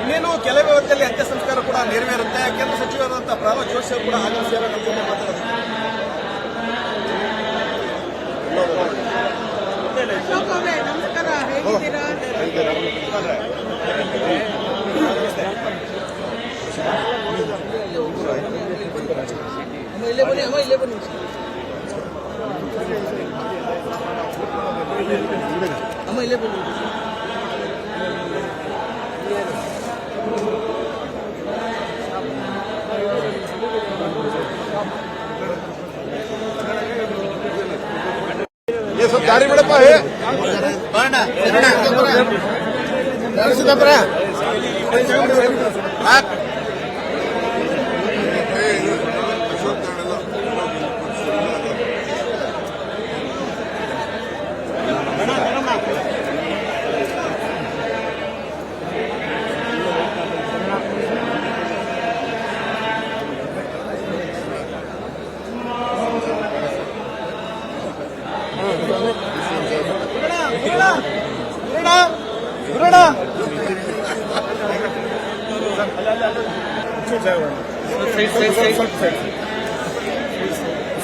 ಇನ್ನೇನು ಕೆಲವೇ ಹೊತ್ತಲ್ಲಿ ಅಂತ್ಯ ಸಂಸ್ಕಾರ ಕೂಡ ನೆರವೇರುತ್ತೆ. ಕೇಂದ್ರ ಸಚಿವರಾದಂತಹ ಪ್ರಹ್ಲಾದ್ ಜೋಶಿ ಅವರು ಕೂಡ ಆಗಮಿಸಿದ್ದಾರೆ. ನಮ್ಮ ಜೊತೆ ಮಾತಾಡೋದು ನಮಸ್ಕಾರ, ಹೇಗಿದ್ದೀರಾ? ಇಲ್ಲೇ ಬನ್ನಿ ಅಮ್ಮ, ಇಲ್ಲೇ ಬನ್ನಿ ಅಮ್ಮ, ಇಲ್ಲೇ ಬನ್ನಿ. ये सब गाड़ी बड़े पा है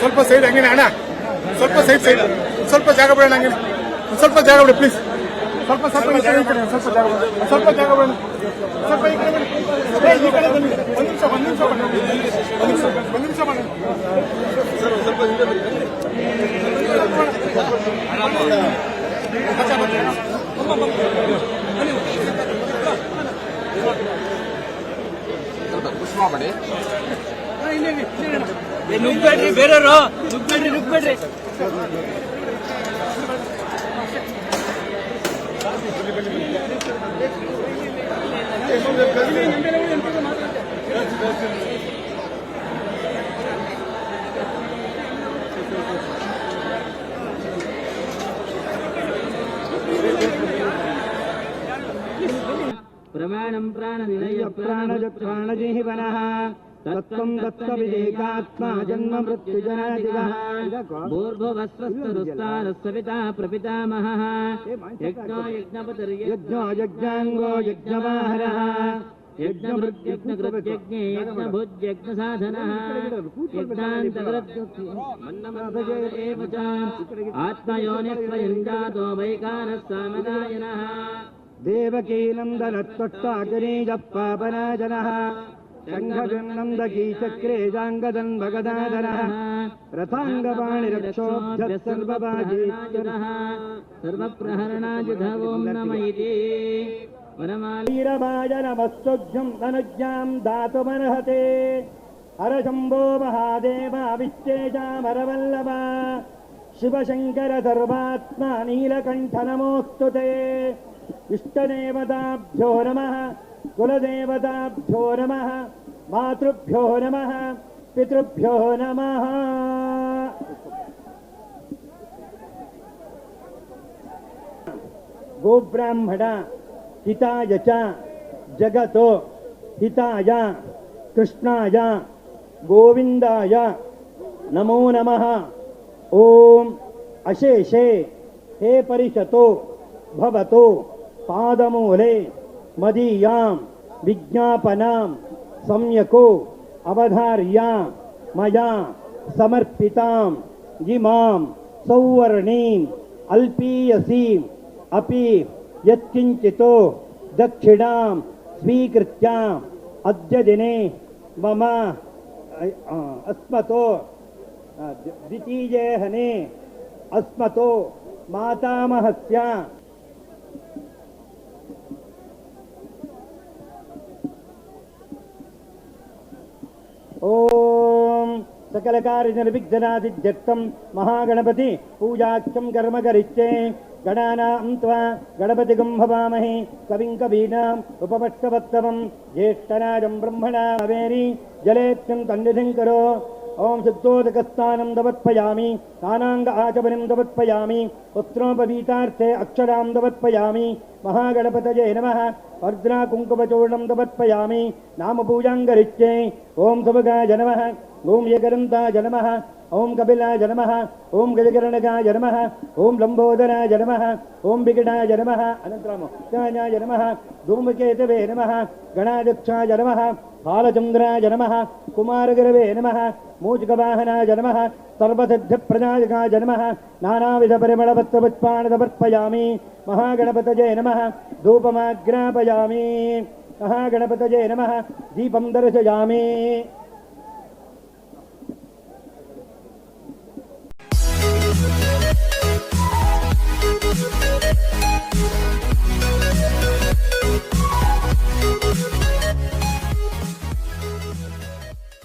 ಸ್ವಲ್ಪ ಸೈಡ್ ಹಂಗೆ ಅಣ್ಣ, ಸ್ವಲ್ಪ ಸೈಡ್ ಸ್ವಲ್ಪ ಜಾಗ ಬಿಡೋಣ, ಹಂಗೆ ಸ್ವಲ್ಪ ಜಾಗ ಬಿಡಿ ಪ್ಲೀಸ್. ಸ್ವಲ್ಪ ಸ್ವಲ್ಪ ಜಾಗ ಬಿಡೋಣ, ಸ್ವಲ್ಪ ಜಾಗ ಬಿಡೋಣ, ಸ್ವಲ್ಪ ಈ ಕಡೆ ಬನ್ನಿ, ಈ ಕಡೆ ಬನ್ನಿ. ಒಂದು ನಿಮಿಷ ಬನ್ನಿ ಸರ್, ಸ್ವಲ್ಪ ಹಿಂದೆ ಬನ್ನಿ. ಪುಷ್ಪ ಮಾಡಿ ನುಗ್ಬೇಡ್ರಿ, ಬೇರೆಯವರು ನುಗ್ಬೇಡ್ರಿ. प्रमाणं प्राणनिलय प्राणजीवनः तत्त्वं तत्त्वविदेकात्मा जन्म मृत्युजनादिगः भूर्भुवस्वस्तरुस्तारस्सविता प्रपितामहः यज्ञो यज्ञपतिर्यज्ञो यज्ञाङ्गो यज्ञवाहरः यज्ञभृद्यज्ञकृत्यज्ञे यज्ञभुज्यज्ञसाधनः यज्ञान्तवरद्युक्तिमन्नमभजेव च आत्मयोनिस्वयं जातो वैकारः सामदायनः देवकीनन्दनत्वट्टाकिनीजः शङ्खजन्नन्दकी चक्रे जाङ्गदन् भगदाधरः रथाङ्गपाणिरक्षोभ्यः सर्वभाजीश्वरः सर्वप्रहरणायुधवो नम इति वनमालीरभाजनमस्तुभ्यं तनुज्ञां दातुमर्हते हरशम्भो महादेवाविश्चेषामरवल्लभा शिवशङ्कर सर्वात्मा नीलकण्ठ नमोऽस्तु ते इष्टदेवताभ्यो नमः कुलदेवताभ्यो नमः मातृभ्यो नमः पितृभ्यो नमः गोब्राह्मण हिताय च जगतो हिताय कृष्णाय गोविंदाय नमो नमः। ओम अशेषे हे परिषतो भवतो पादमूले मदीयां विज्ञापनां सम्यको अवधार्या मया समर्पितां इमां सौवर्णीं अल्पीयसीं अपि यत्किञ्चितो दक्षिणां स्वीकृत्य अद्य दिने मम अस्मतो द्वितीये हने अस्मतो मातामहस्य ओम सकल कार्य निर्विघ्नादित्यर्थं महागणपति पूजाख्यं कर्म करिष्ये गणानां त्वा गणपतिगं भवामहे कविं कवीनाम् उपमष्टवत्तमं ज्येष्ठराजं ब्रह्मणावेरि जलेत्यं तन्निधिं करो। ओम शुद्धोदकस्थानं दवत्पयामि तानांग आचमनं दवत्पयामि पुत्रोपवीतार्थे अक्षरां दवत्पयामि महागणपतये नमः अर्द्रा कुंकुमचूर्णं दवत्पयामि नाम पूजां करिष्ये। ओम सुभगाय नमः ओम एकदन्ताय नमः ఓం కపిలాయ నమః ఓం గజకర్ణకాయ నమః ఓం లంబోదరాయ నమః ఓం వికటాయ నమః అనంతరామ జ్ఞానాయ నమః ధూమకేతవే నమః గణాధ్యక్షాయ నమః బాలచంద్రాయ నమః కుమారగురవే నమః మూషికవాహనాయ నమః సర్వసిద్ధిప్రదాయకాయ నమః నానావిధ పరిమళపత్రపుష్పాణి మహాగణపతయే నమః ధూపమాగ్రాపయామి మహాగణపతయే నమః దీపం దర్శయామి